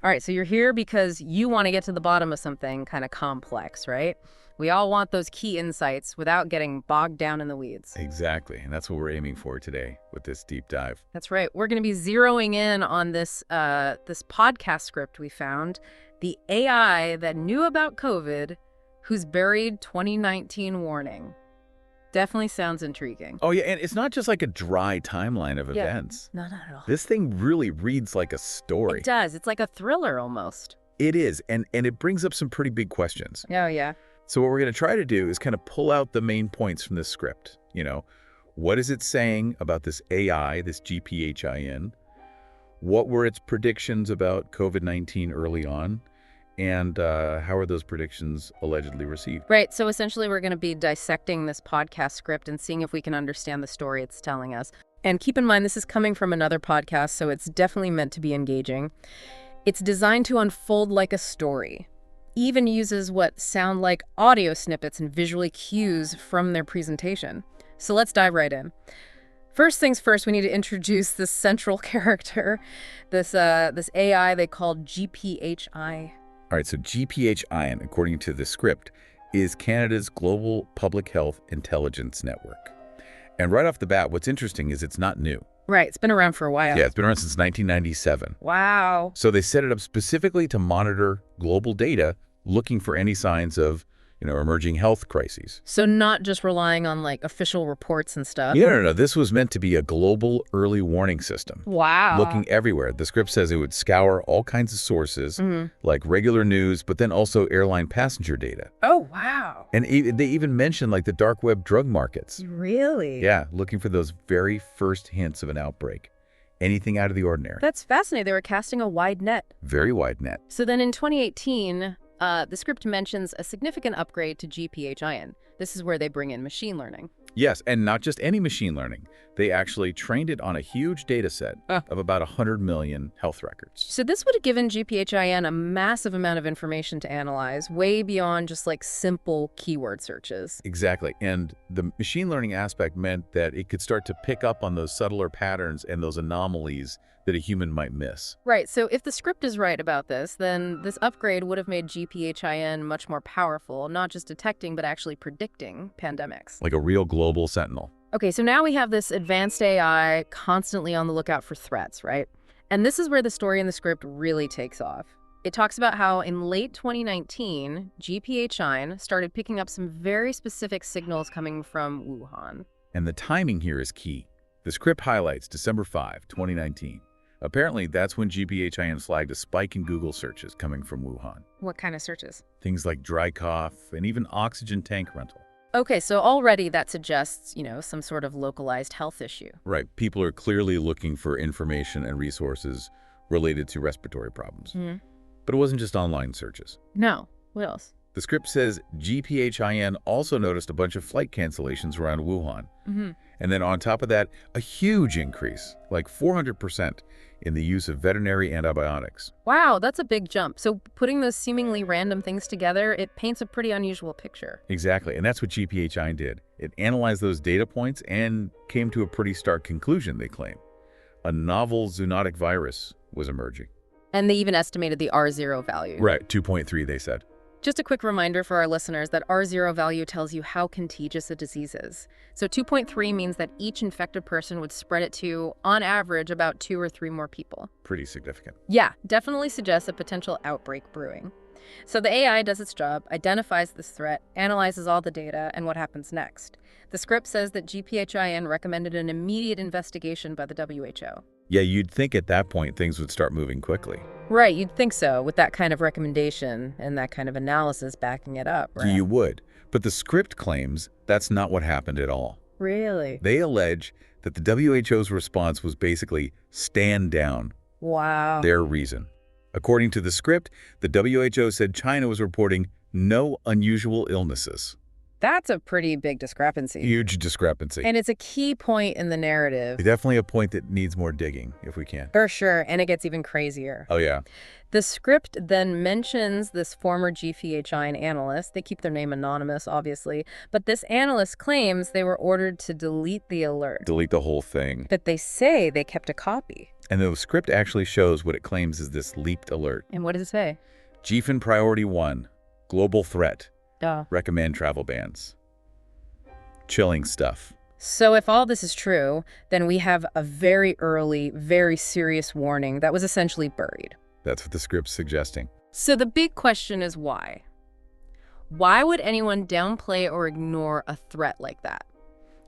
All right, so you're here because you want to get to the bottom of something kind of complex, right? We all want those key insights without getting bogged down in the weeds. Exactly, and that's what we're aiming for today with this deep dive. That's right. We're going to be zeroing in on this this podcast script we found, the AI that knew about COVID, whose buried 2019 warning. Definitely sounds intriguing. Oh yeah, and it's not just like a dry timeline of events. No, not at all. This thing really reads like a story. It does. It's like a thriller almost. It is, and it brings up some pretty big questions. Oh, yeah. So what we're going to try to do is kind of pull out the main points from this script. What is it saying about this AI, this GPHIN? What were its predictions about COVID-19 early on? And how are those predictions allegedly received? Right. So essentially, we're going to be dissecting this podcast script and seeing if we can understand the story it's telling us. And keep in mind, this is coming from another podcast, so it's definitely meant to be engaging. It's designed to unfold like a story. Even uses what sound like audio snippets and visual cues from their presentation. So let's dive right in. First things first, we need to introduce this central character, this AI they call GPHI. All right, so GPHIN, according to the script, is Canada's Global Public Health Intelligence Network. And right off the bat, what's interesting is it's not new. Right, it's been around for a while. Yeah, it's been around since 1997. Wow. So they set it up specifically to monitor global data, looking for any signs of, emerging health crises. So not just relying on, like, official reports and stuff? No. This was meant to be a global early warning system. Wow. Looking everywhere. The script says it would scour all kinds of sources, like regular news, but then also airline passenger data. Oh, wow. And they even mentioned, like, the dark web drug markets. Really? Yeah, looking for those very first hints of an outbreak. Anything out of the ordinary. That's fascinating. They were casting a wide net. Very wide net. So then in 2018... the script mentions a significant upgrade to GPHIN. This is where they bring in machine learning. Yes, and not just any machine learning. They actually trained it on a huge data set of about 100 million health records. So this would have given GPHIN a massive amount of information to analyze, way beyond just like simple keyword searches. Exactly, and the machine learning aspect meant that it could start to pick up on those subtler patterns and those anomalies that a human might miss. Right, so if the script is right about this, then this upgrade would have made GPHIN much more powerful, not just detecting, but actually predicting pandemics. Like a real global sentinel. Okay, so now we have this advanced AI constantly on the lookout for threats, right? And this is where the story in the script really takes off. It talks about how in late 2019, GPHIN started picking up some very specific signals coming from Wuhan. And the timing here is key. The script highlights December 5, 2019. Apparently, that's when GPHIN flagged a spike in Google searches coming from Wuhan. What kind of searches? Things like dry cough and even oxygen tank rental. Okay, so already that suggests, some sort of localized health issue. Right. People are clearly looking for information and resources related to respiratory problems. But it wasn't just online searches. No. What else? The script says GPHIN also noticed a bunch of flight cancellations around Wuhan. And then on top of that, a huge increase, like 400%, in the use of veterinary antibiotics. Wow, that's a big jump. So putting those seemingly random things together, it paints a pretty unusual picture. Exactly, and that's what GPHIN did. It analyzed those data points and came to a pretty stark conclusion, they claim. A novel zoonotic virus was emerging. And they even estimated the R0 value. Right, 2.3, they said. Just a quick reminder for our listeners that R0 value tells you how contagious a disease is. So 2.3 means that each infected person would spread it to, on average, about 2 or 3 more people. Pretty significant. Yeah, definitely suggests a potential outbreak brewing. So the AI does its job, identifies this threat, analyzes all the data, and what happens next. The script says that GPHIN recommended an immediate investigation by the WHO. Yeah, you'd think at that point things would start moving quickly. Right, you'd think so, with that kind of recommendation and that kind of analysis backing it up, right? You would. But the script claims that's not what happened at all. Really? They allege that the WHO's response was basically stand down. Wow. Their reason. According to the script, the WHO said China was reporting no unusual illnesses. That's a pretty big discrepancy. Huge discrepancy. And it's a key point in the narrative. Definitely a point that needs more digging, if we can. For sure, and it gets even crazier. Oh, yeah. The script then mentions this former GPHIN analyst. They keep their name anonymous, obviously. But this analyst claims they were ordered to delete the alert. Delete the whole thing. But they say they kept a copy. And the script actually shows what it claims is this leaked alert. And what does it say? GPHIN Priority 1, Global Threat. Duh. Recommend travel bans. Chilling stuff. So if all this is true, then we have a very early, very serious warning that was essentially buried. That's what the script's suggesting. So the big question is why? Why would anyone downplay or ignore a threat like that?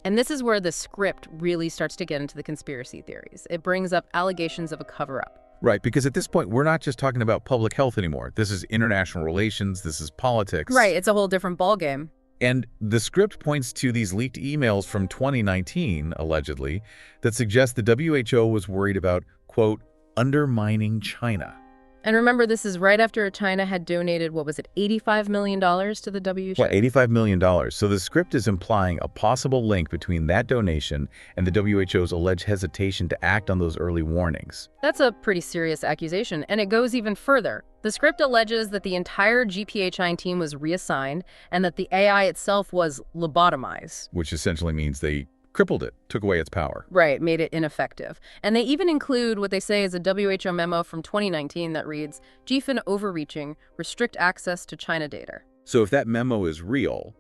And this is where the script really starts to get into the conspiracy theories. It brings up allegations of a cover-up. Right, because at this point, we're not just talking about public health anymore. This is international relations, this is politics. Right, it's a whole different ballgame. And the script points to these leaked emails from 2019, allegedly, that suggest the WHO was worried about, quote, undermining China. And remember, this is right after China had donated, what was it, $85 million to the WHO? What, $85 million? So the script is implying a possible link between that donation and the WHO's alleged hesitation to act on those early warnings. That's a pretty serious accusation, and it goes even further. The script alleges that the entire GPHIN team was reassigned and that the AI itself was lobotomized. Which essentially means they crippled it, took away its power. Right, made it ineffective. And they even include what they say is a WHO memo from 2019 that reads, GPHIN overreaching, restrict access to China data. So if that memo is real,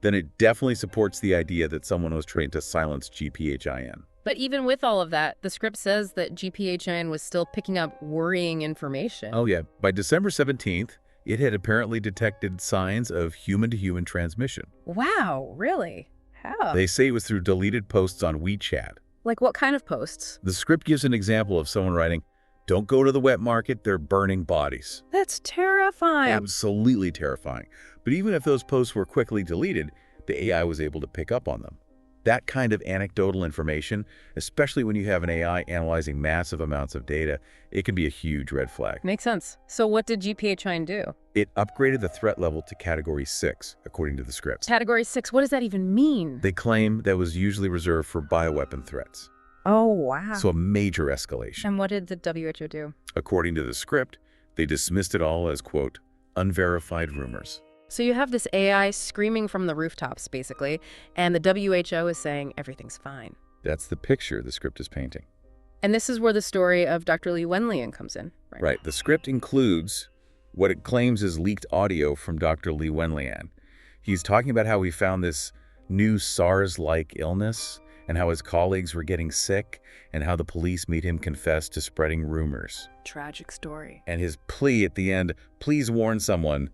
then it definitely supports the idea that someone was trained to silence GPHIN. But even with all of that, the script says that GPHIN was still picking up worrying information. Oh yeah, by December 17th, it had apparently detected signs of human-to-human transmission. Wow, really? How? They say it was through deleted posts on WeChat. Like what kind of posts? The script gives an example of someone writing, "Don't go to the wet market, they're burning bodies." That's terrifying. Absolutely terrifying. But even if those posts were quickly deleted, the AI was able to pick up on them. That kind of anecdotal information, especially when you have an AI analyzing massive amounts of data, it can be a huge red flag. Makes sense. So what did GPHIN do? It upgraded the threat level to Category 6, according to the script. Category 6, what does that even mean? They claim that was usually reserved for bioweapon threats. Oh, wow. So a major escalation. And what did the WHO do? According to the script, they dismissed it all as, quote, unverified rumors. So you have this AI screaming from the rooftops, basically, and the WHO is saying everything's fine. That's the picture the script is painting. And this is where the story of Dr. Li Wenlian comes in, right? Right. The script includes what it claims is leaked audio from Dr. Li Wenlian. He's talking about how he found this new SARS-like illness and how his colleagues were getting sick and how the police made him confess to spreading rumors. Tragic story. And his plea at the end, please warn someone,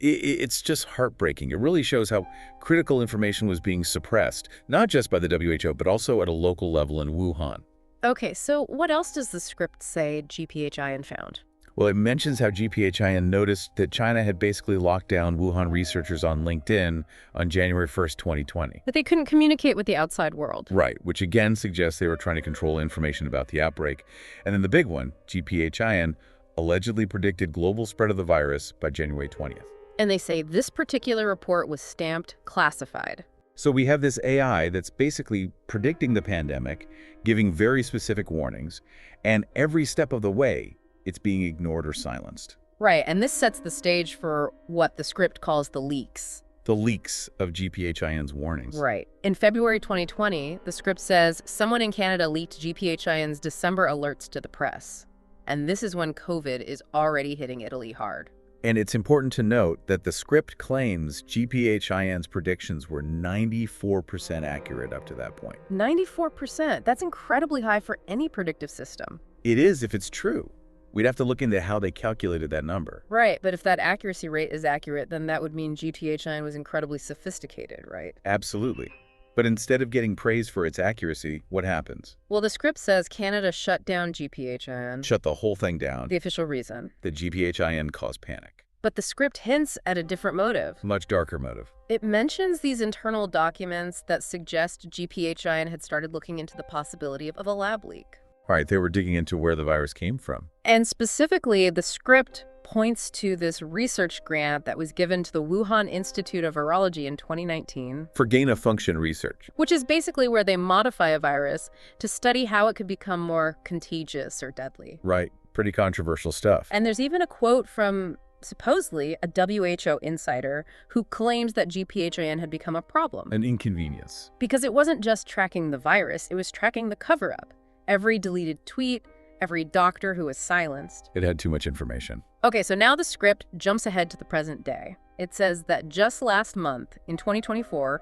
it's just heartbreaking. It really shows how critical information was being suppressed, not just by the WHO, but also at a local level in Wuhan. Okay, so what else does the script say GPHIN found? Well, it mentions how GPHIN noticed that China had basically locked down Wuhan researchers on LinkedIn on January 1st, 2020. That they couldn't communicate with the outside world. Right, which again suggests they were trying to control information about the outbreak. And then the big one, GPHIN, allegedly predicted global spread of the virus by January 20th. And they say this particular report was stamped classified. So we have this AI that's basically predicting the pandemic, giving very specific warnings, and every step of the way, it's being ignored or silenced. Right, and this sets the stage for what the script calls the leaks. The leaks of GPHIN's warnings. Right. In February 2020, the script says someone in Canada leaked GPHIN's December alerts to the press. And this is when COVID is already hitting Italy hard. And it's important to note that the script claims GPHIN's predictions were 94% accurate up to that point. 94%? That's incredibly high for any predictive system. It is if it's true. We'd have to look into how they calculated that number. Right, but if that accuracy rate is accurate, then that would mean GPHIN was incredibly sophisticated, right? Absolutely. But instead of getting praise for its accuracy, what happens? Well, the script says Canada shut down GPHIN. Shut the whole thing down. The official reason. The GPHIN caused panic. But the script hints at a different motive. Much darker motive. It mentions these internal documents that suggest GPHIN had started looking into the possibility of a lab leak. All right, they were digging into where the virus came from. And specifically, the script points to this research grant that was given to the Wuhan Institute of Virology in 2019. For gain-of-function research. Which is basically where they modify a virus to study how it could become more contagious or deadly. Right, pretty controversial stuff. And there's even a quote from, supposedly, a WHO insider who claims that GPHIN had become a problem. An inconvenience. Because it wasn't just tracking the virus, it was tracking the cover-up. Every deleted tweet, every doctor who was silenced. It had too much information. Okay, so now the script jumps ahead to the present day. It says that just last month, in 2024,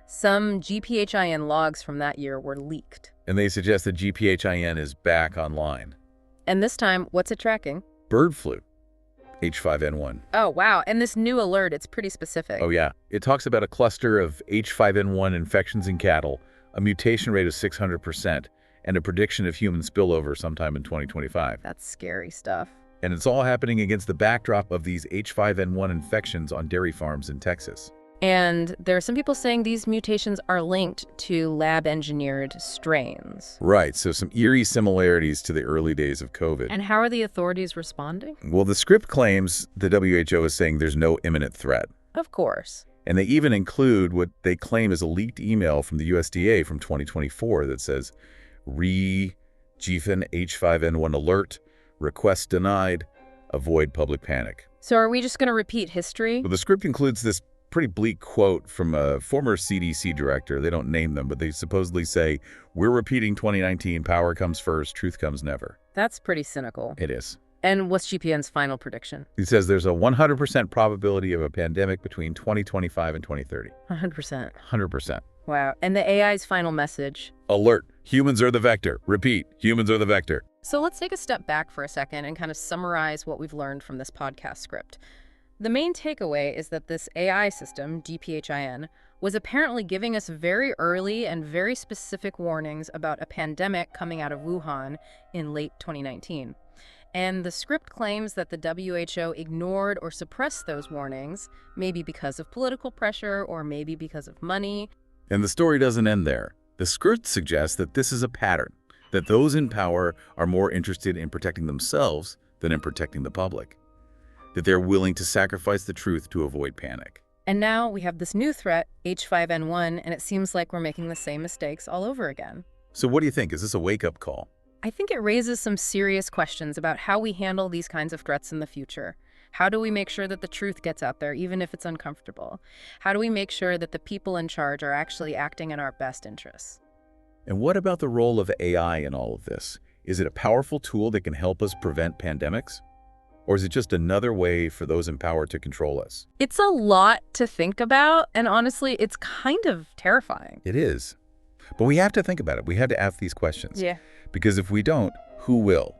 some GPHIN logs from that year were leaked. And they suggest that GPHIN is back online. And this time, what's it tracking? Bird flu, H5N1. Oh, wow. And this new alert, it's pretty specific. Oh, yeah. It talks about a cluster of H5N1 infections in cattle, a mutation rate of 600%, and a prediction of human spillover sometime in 2025. That's scary stuff. And it's all happening against the backdrop of these H5N1 infections on dairy farms in Texas. And there are some people saying these mutations are linked to lab-engineered strains. Right, so some eerie similarities to the early days of COVID. And how are the authorities responding? Well, the script claims the WHO is saying there's no imminent threat. Of course. And they even include what they claim is a leaked email from the USDA from 2024 that says, GPHIN H5N1 alert, request denied, avoid public panic. So are we just going to repeat history? Well, the script includes this pretty bleak quote from a former CDC director. They don't name them, but they supposedly say, we're repeating 2019, power comes first, truth comes never. That's pretty cynical. It is. And what's GPN's final prediction? He says there's a 100% probability of a pandemic between 2025 and 2030. 100%. 100%. Wow. And the AI's final message? Alert. Humans are the vector. Repeat. Humans are the vector. So let's take a step back for a second and kind of summarize what we've learned from this podcast script. The main takeaway is that this AI system, GPHIN, was apparently giving us very early and very specific warnings about a pandemic coming out of Wuhan in late 2019. And the script claims that the WHO ignored or suppressed those warnings, maybe because of political pressure or maybe because of money. And the story doesn't end there. The script suggests that this is a pattern, that those in power are more interested in protecting themselves than in protecting the public, that they're willing to sacrifice the truth to avoid panic. And now we have this new threat, H5N1, and it seems like we're making the same mistakes all over again. So what do you think? Is this a wake-up call? I think it raises some serious questions about how we handle these kinds of threats in the future. How do we make sure that the truth gets out there, even if it's uncomfortable? How do we make sure that the people in charge are actually acting in our best interests? And what about the role of AI in all of this? Is it a powerful tool that can help us prevent pandemics? Or is it just another way for those in power to control us? It's a lot to think about, and honestly, it's kind of terrifying. It is. But we have to think about it. We have to ask these questions. Yeah. Because if we don't, who will?